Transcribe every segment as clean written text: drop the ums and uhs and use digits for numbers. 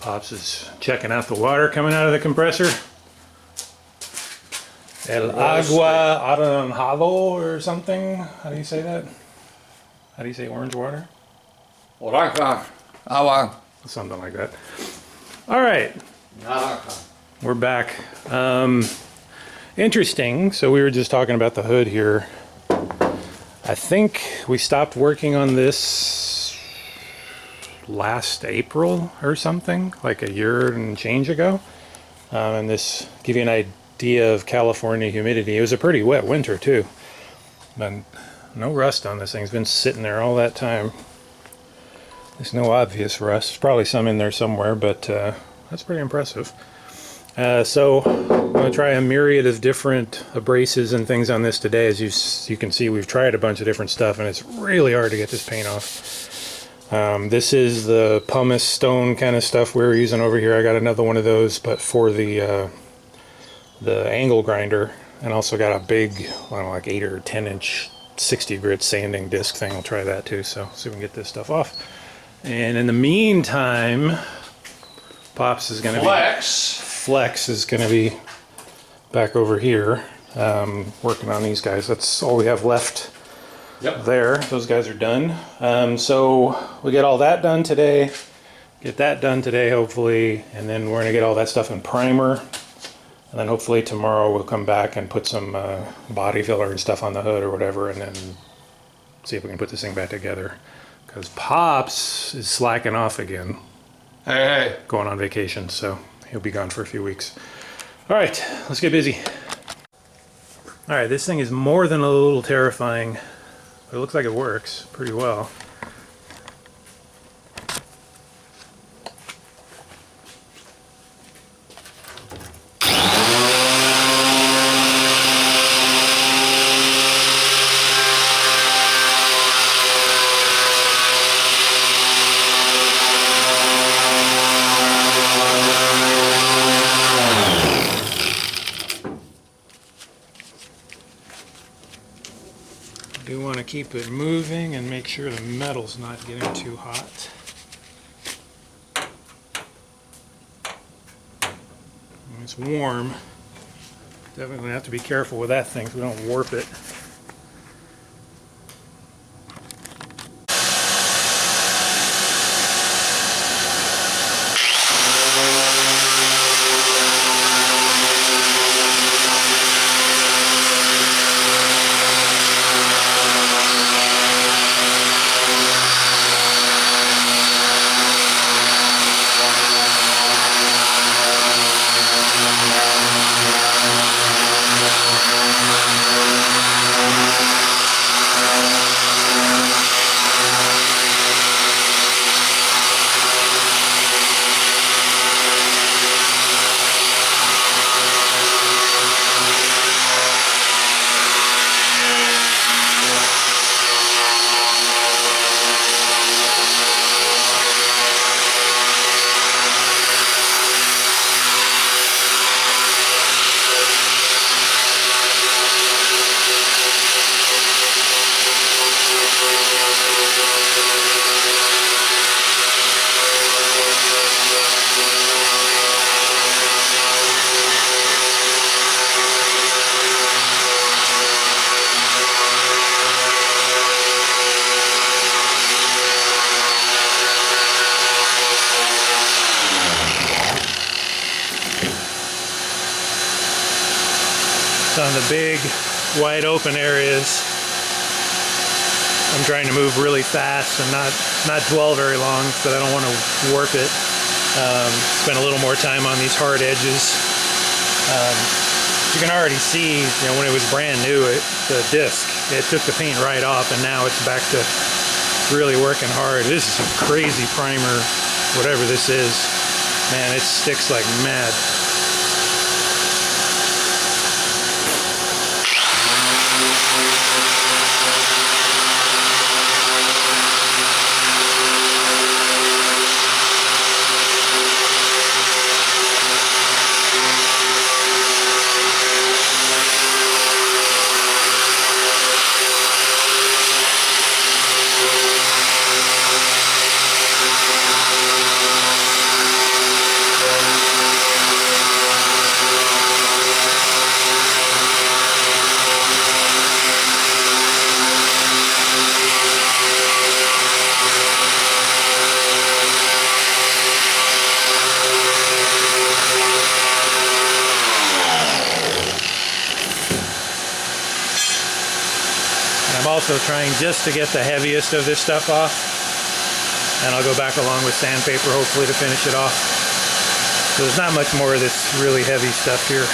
Pops is checking out the water coming out of the compressor. El agua anaranjado or something. How do you say that? How do you say orange water? Naranja. Agua. Something like that. All right. Naranja. We're back. Interesting. So we were just talking about the hood here. I think we stopped working on this last April or something, like a year and change ago. And this give you an idea of California humidity. It was a pretty wet winter too, but no rust on this thing. It's been sitting there all that time. There's no obvious rust. There's probably some in there somewhere, but that's pretty impressive. So I'm going to try a myriad of different abrasives and things on this today. As you can see, we've tried a bunch of different stuff, and it's really hard to get this paint off. This is the pumice stone kind of stuff we were using over here. I got another one of those, but for the angle grinder, and also got a big, I don't know, like 8 or 10 inch 60 grit sanding disc thing. I'll try that too, so see if we can get this stuff off. And in the meantime, Pops is going to Flex is going to be back over here working on these guys. That's all we have left. Yep. There. Those guys are done. So we get all that done today. Get that done today, hopefully. And then we're going to get all that stuff in primer. And then hopefully tomorrow we'll come back and put some body filler and stuff on the hood or whatever. And then see if we can put this thing back together. Because Pops is slacking off again. Hey. Going on vacation, so he'll be gone for a few weeks. All right, let's get busy. All right, this thing is more than a little terrifying. It looks like it works pretty well. Do want to keep it moving and make sure the metal's not getting too hot. When it's warm, definitely have to be careful with that thing so we don't warp it. On the big wide open areas, I'm trying to move really fast and not dwell very long, but I don't want to warp it. Spend a little more time on these hard edges. You can already see, when it was brand new, the disc, it took the paint right off, and now it's back to really working hard. This is some crazy primer, whatever this is. Man, it sticks like mad. also trying just to get the heaviest of this stuff off. And I'll go back along with sandpaper hopefully to finish it off. So there's not much more of this really heavy stuff here.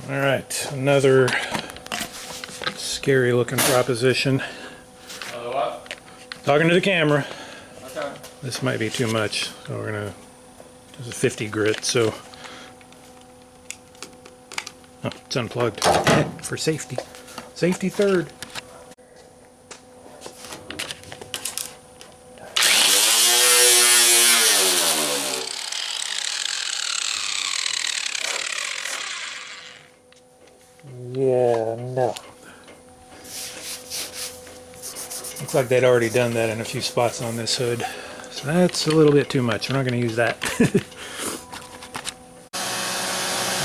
Alright, another scary looking proposition. What? Talking to the camera. Okay. This might be too much, so we're gonna, this is 50 grit, so. Oh, it's unplugged. For safety. Safety third. Yeah, no. Looks like they'd already done that in a few spots on this hood. So that's a little bit too much. We're not going to use that.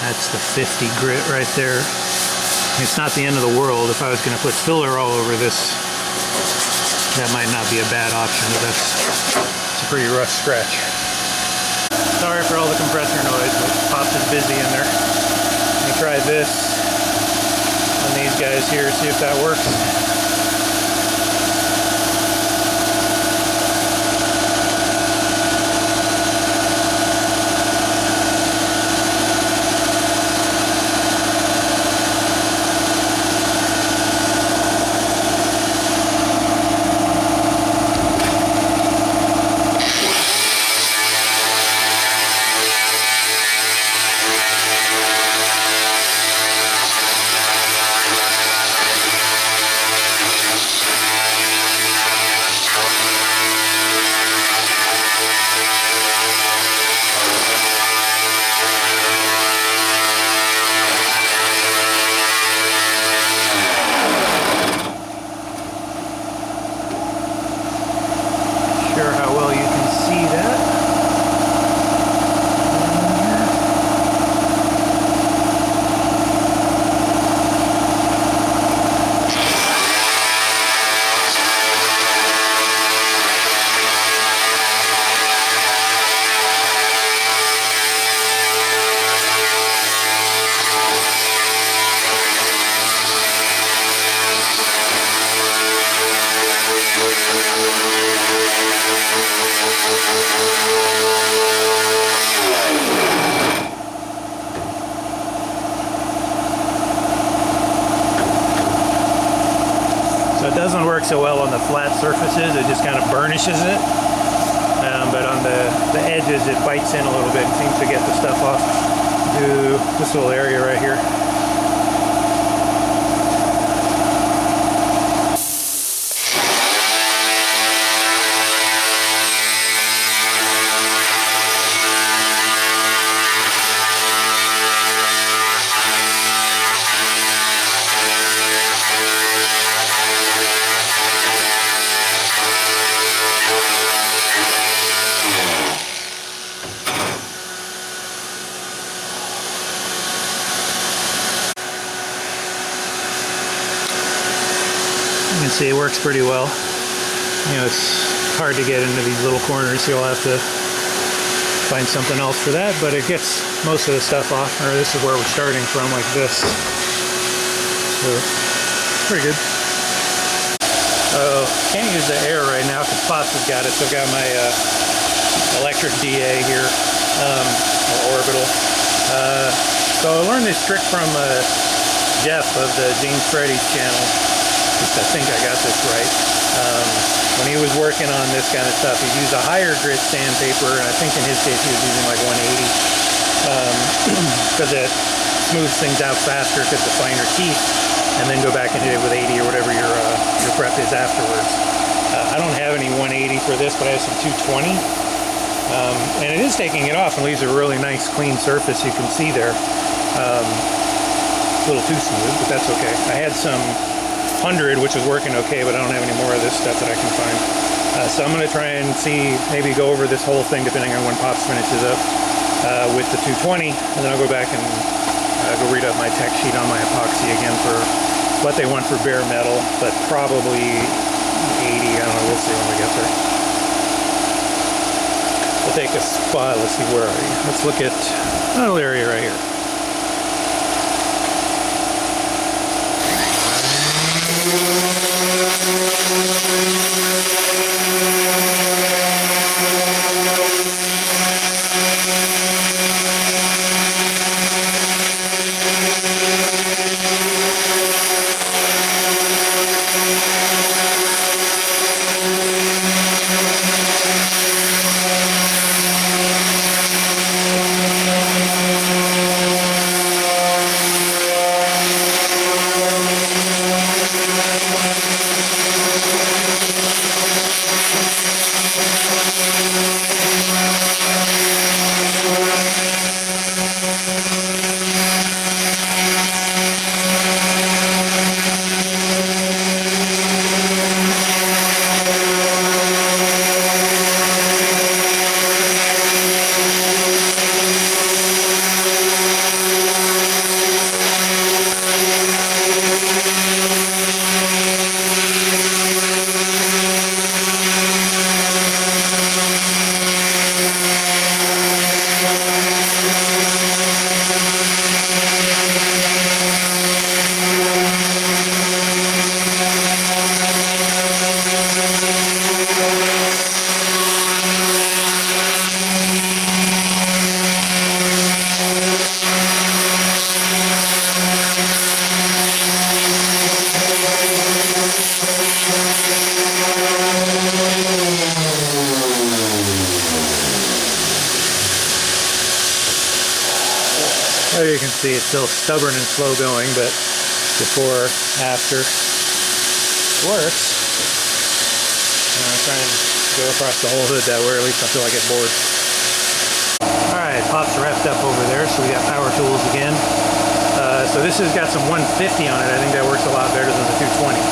That's the 50 grit right there. It's not the end of the world. If I was going to put filler all over this, that might not be a bad option. It's a pretty rough scratch. Sorry for all the compressor noise, but Pops is busy in there. Let me try this on these guys here, see if that works. It doesn't work so well on the flat surfaces, it just kind of burnishes it. But on the edges it bites in a little bit and seems to get the stuff off to this little area right here. You can see it works pretty well. You know, it's hard to get into these little corners, so you'll have to find something else for that, but it gets most of the stuff off, or this is where we're starting from, like this. So, pretty good. Oh, can't use the air right now because Pops has got it. So I've got my electric DA here, or orbital. So I learned this trick from Jeff of the James Freddy's channel. At least I think I got this right. When he was working on this kind of stuff, he used a higher grit sandpaper, and I think in his case he was using like 180 because it smooths things out faster because the finer teeth, and then go back and hit it with 80 or whatever your prep is afterwards. I don't have any 180 for this, but I have some 220. And it is taking it off and leaves a really nice clean surface you can see there. A little too smooth, but that's okay. I had some 100, which was working okay, but I don't have any more of this stuff that I can find. So I'm going to try and see, maybe go over this whole thing depending on when Pops finishes up with the 220, and then I'll go back and go read up my tech sheet on my epoxy again for what they want for bare metal, but probably 80, I don't know, we'll see when we get there. We'll take a spot, let's see, where are you? Let's look at a little area right here. There you can see it's still stubborn and slow going, but before, after, works. And I'm trying to go across the whole hood that way, or at least I feel like it's bored. Alright, Pop's wrapped up over there, so we got power tools again. So this has got some 150 on it. I think that works a lot better than the 220.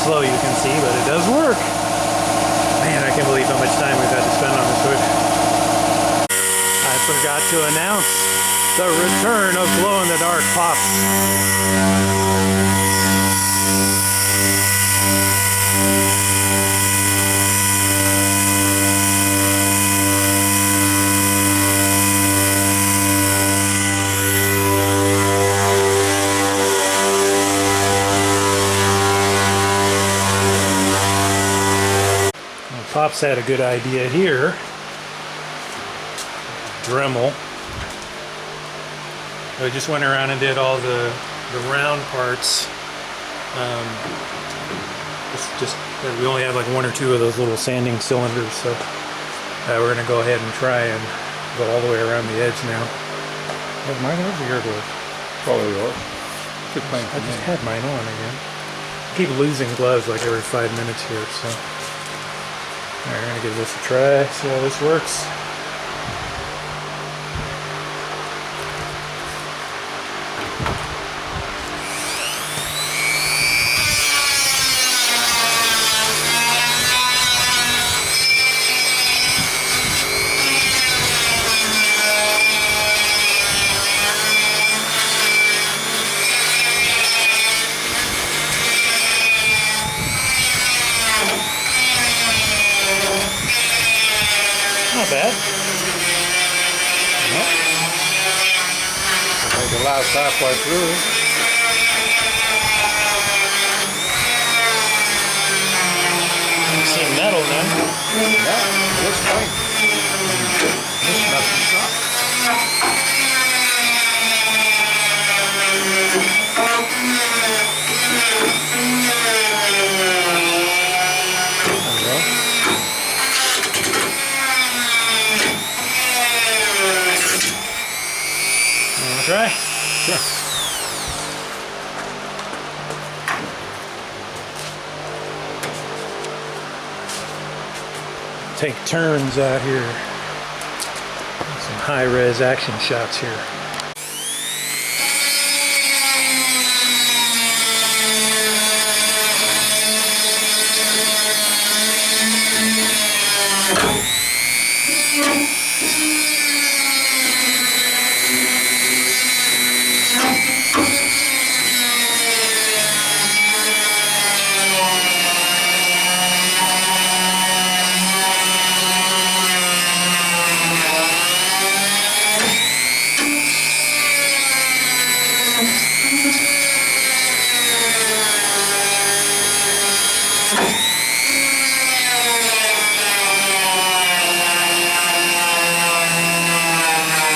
Slow, you can see, but it does work. Man, I can't believe how much time we've had to spend on this hood. I forgot to announce the return of glow-in-the-dark Pops. Pops had a good idea here. Dremel. I just went around and did all the round parts. It's just that we only have like 1 or 2 of those little sanding cylinders, so we're gonna go ahead and try and go all the way around the edge now. Is mine over your glove? Probably yours. Good plan. I just had mine on again. I keep losing gloves like every 5 minutes here, so. Alright, we're gonna give this a try, see how this works. Not bad. Nope. Like the last halfway through. You see metal then. Yeah, looks fine. Just nothing shot. There we go. Wanna try? Sure. Take turns out here. Some high-res action shots here.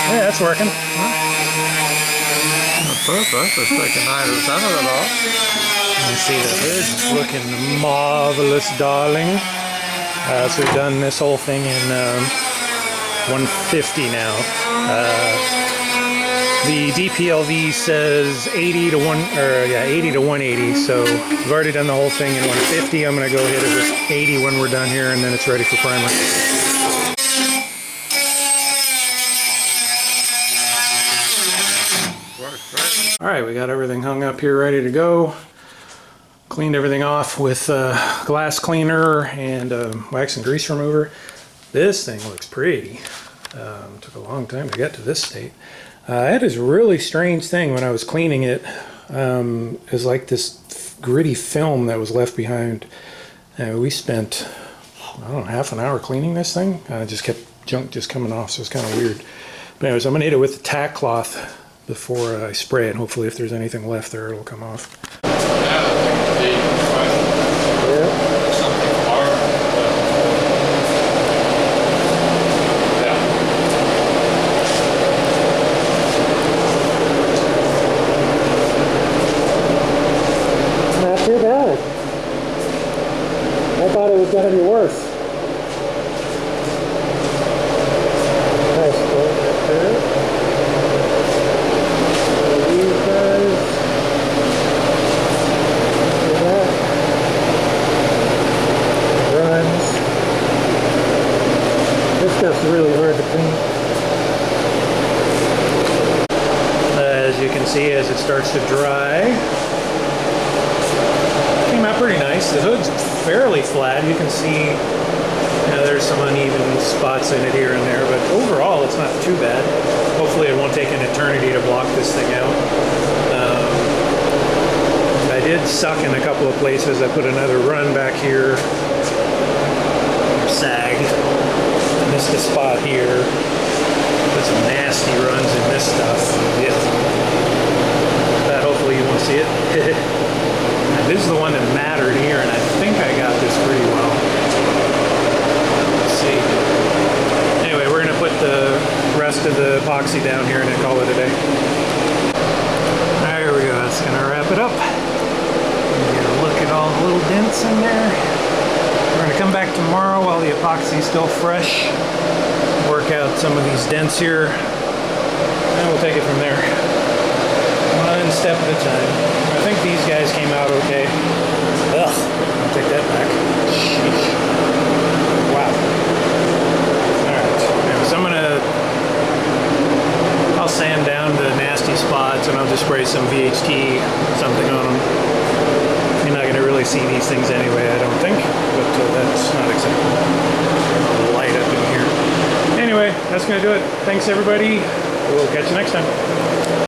Yeah, that's working. Not perfect. Let's take a 9% of it off. You see the hood's looking marvelous, darling. So we've done this whole thing in 150 now. The DPLV says 80 to 180. So we've already done the whole thing in 150. I'm gonna go hit it with 80 when we're done here, and then it's ready for primer. Works, right? All right, we got everything hung up here, ready to go. Cleaned everything off with glass cleaner and wax and grease remover. This thing looks pretty. Took a long time to get to this state. I had this really strange thing when I was cleaning it. It was like this gritty film that was left behind. We spent, I don't know, half an hour cleaning this thing. Just kept junk just coming off, so it's kind of weird. But anyways, I'm gonna hit it with the tack cloth before I spray it. Hopefully if there's anything left there, it'll come off. Not too bad. I thought it was going to be worse. Nice close right there. These guys. Look at that. Runs. This stuff's really hard to clean. As you can see, as it starts to dry, came out pretty nice. The hood's fairly flat. You can see there's some uneven spots in it here and there, but overall it's not too bad. Hopefully it won't take an eternity to block this thing out. I did suck in a couple of places. I put another run back here. Sag. Missed a spot here. Put some nasty runs in this stuff. Yeah. But hopefully you won't see it. This is the one that mattered here, and I think I got this pretty well. Let's see. Anyway, we're going to put the rest of the epoxy down here and then call it a day. There we go, that's gonna wrap it up. Get a look at all the little dents in there. We're gonna come back tomorrow while the epoxy's still fresh, work out some of these dents here, and we'll take it from there. One step at a time. I think these guys came out okay. Ugh, I'll take that back. Sheesh. Wow. Alright, so I'll sand down the nasty spots and I'll just spray some VHT something on them. You're not going to really see these things anyway, I don't think, but that's not acceptable. A light up in here. Anyway, that's going to do it. Thanks everybody. We'll catch you next time.